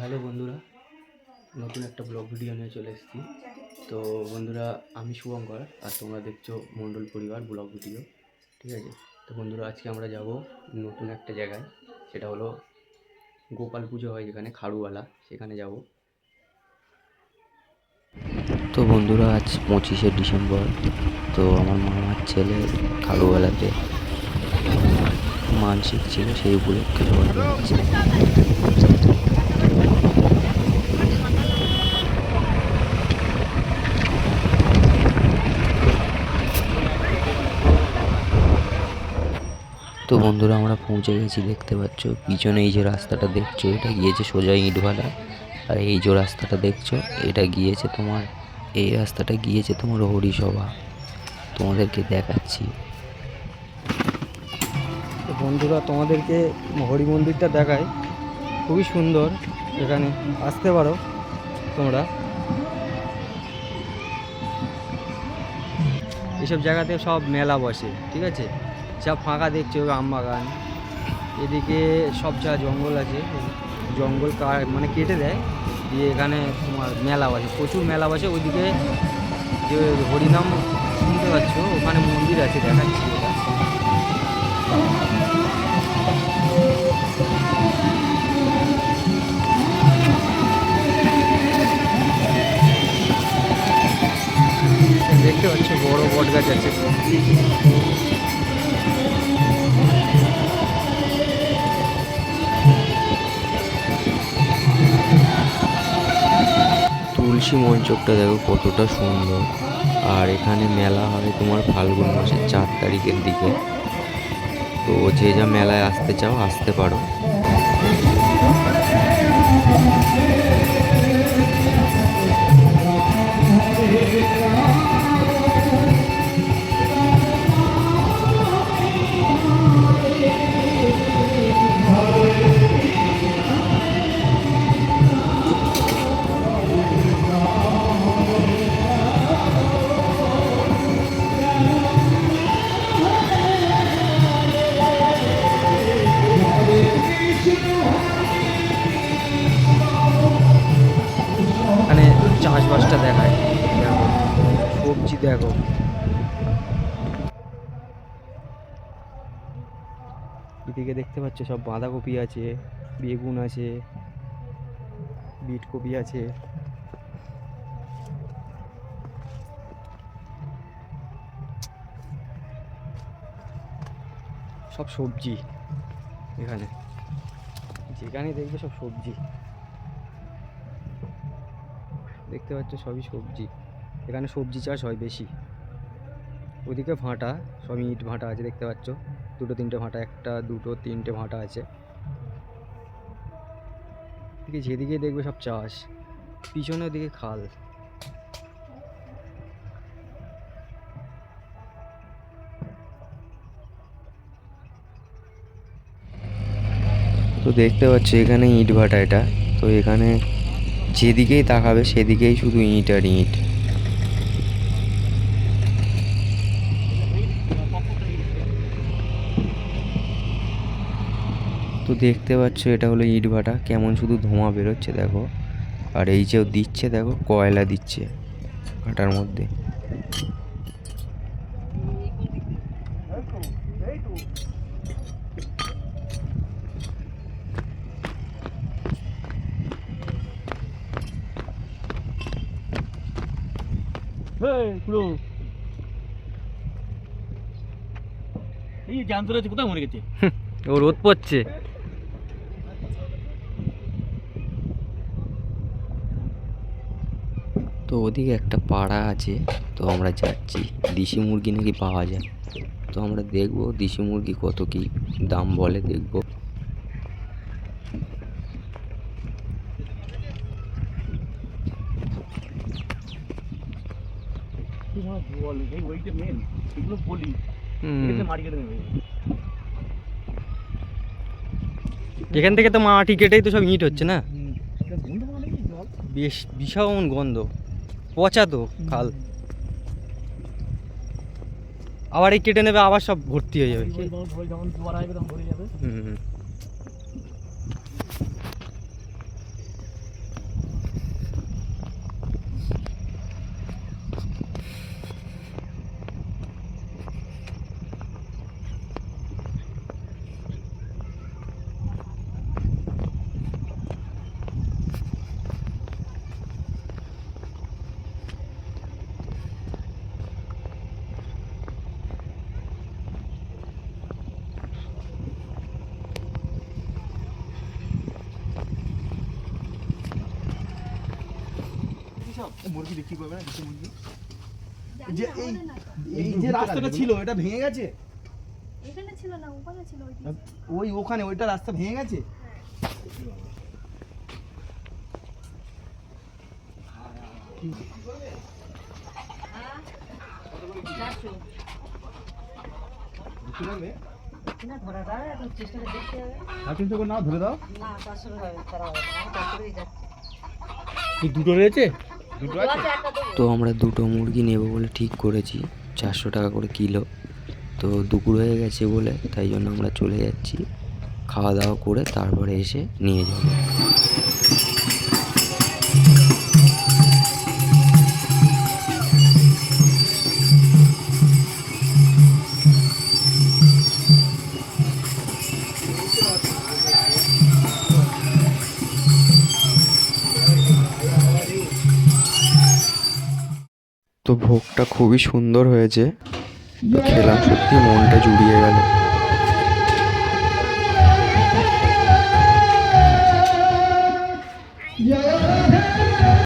Hello বন্ধুরা, নতুন একটা ব্লগ ভিডিও নিয়ে চলে এসেছি। তো বন্ধুরা, আমি শুভঙ্কর আর তোমরা দেখছো মণ্ডল পরিবার ব্লগ ভিডিও। ঠিক আছে, তো বন্ধুরা আজকে আমরা যাব নতুন একটা জায়গায়, সেটা হলো গোপাল পুজো হয় যেখানে খাড়ুওয়ালা, সেখানে যাব। তো বন্ধুরা, আজ 25শে ডিসেম্বর। তো আমার মামার ছেলে খাড়ুওয়ালাতে মানসিক ছিল, সেই উপলক্ষে সবাই যাচ্ছে। তো বন্ধুরা, আমরা পৌঁছে গেছি। দেখতে পাচ্ছ পিছনে এই যে রাস্তাটা দেখছো, এটা গিয়েছে সোজা ইটভাটা। আর এই যে রাস্তাটা দেখছো, এটা গিয়েছে তোমার, এই রাস্তাটা গিয়েছে তোমার হরিসভা। তোমাদেরকে দেখাচ্ছি। তো বন্ধুরা, তোমাদেরকে হরি মন্দিরটা দেখায়, খুবই সুন্দর। এখানে আসতে পারো তোমরা। এসব জায়গাতে সব মেলা বসে, ঠিক আছে। সব ফাঁকা দেখছো, আমবাগান, এদিকে সব জায়গা জঙ্গল আছে, জঙ্গল মানে কেটে দেয়, দিয়ে এখানে তোমার মেলা বসে, প্রচুর মেলা বসে। ওইদিকে যে হরিনাম শুনতে পাচ্ছ, ওখানে মন্দির আছে, দেখাচ্ছি এটা। দেখতে পাচ্ছ বড় বট গাছ আছে। তুলসী মঞ্চকটা দেখো কতটা সুন্দর। আর এখানে মেলা হয় তোমার ফাল্গুন মাসের 4 তারিখের দিকে। তো যে যা মেলায় আসতে চাও আসতে পারো। এখানে চাষবাসটা দেখায়, দেখো সবজি দেখো। এদিকে দেখতে পাচ্ছ সব বাঁধাকপি আছে, বেগুন আছে, বিট কপি আছে। সব সবজি এখানে, যেখানে দেখবে সব সবজি দেখতে পাচ্ছ, সবই সবজি। এখানে সবজি চাষ হয় বেশি। ওদিকে ভাঁটা, সব ইট ভাঁটা আছে, দেখতে পাচ্ছ 2-3টে ভাঁটা, 1, 2, 3টে ভাঁটা আছে। এদিকে যেদিকে দেখবে সব চাষ, পিছনে ওদিকে খাল। তো দেখতে পাচ্ছ এখানে ইট ভাটা এটা। তো এখানে যেদিকেই তাকাবে সেদিকেই শুধু ইট আর ইট। তো দেখতে পাচ্ছ এটা হলো ইট ভাটা, কেমন শুধু ধোঁয়া বেরোচ্ছে দেখো। আর এই যে দিচ্ছে দেখো, কয়লা দিচ্ছে ভাটার মধ্যে। কোথায় মরে গেছে? ও রোদ পড়ছে। তো ওদিকে একটা পাড়া আছে, তো আমরা যাচ্ছি। দেশি মুরগি নাকি পাওয়া যায়, তো আমরা দেখবো দেশি মুরগি কত কি দাম বলে, দেখবো। এখান থেকে তো মাটি কেটেই তো সব ইট হচ্ছে না, বেশ ভীষণ গন্ধ, পচা তো খাল। আবার এই কেটে নেবে, আবার সব ভর্তি হয়ে যাবে। সব মুরগি বিক্রি করবে না দেশি মুরগি? জানি যে না, এই আমাদের না তো। এই যে রাস্তাটা ছিল এটা ভেঙে গেছে? এখানে ছিল না, ওখানে ছিল ওই দিকে। ওই ওখানে ওইটা রাস্তা ভেঙে গেছে? নাও ধরে দাও। দুটো রয়েছে। দুটো আছে? তো আমরা দুটো মুরগি নেব বলে ঠিক করেছি, 400 টাকা করে কিলো। তো দুপুর হয়ে গেছে বলে তাই জন্য আমরা চলে যাচ্ছি, খাওয়া দাওয়া করে তারপরে এসে নিয়ে যাব। তো ভোগটা খুবই সুন্দর হয়েছে, তো খেলাম, সত্যি মনটা জুড়িয়ে গেল। Yeah.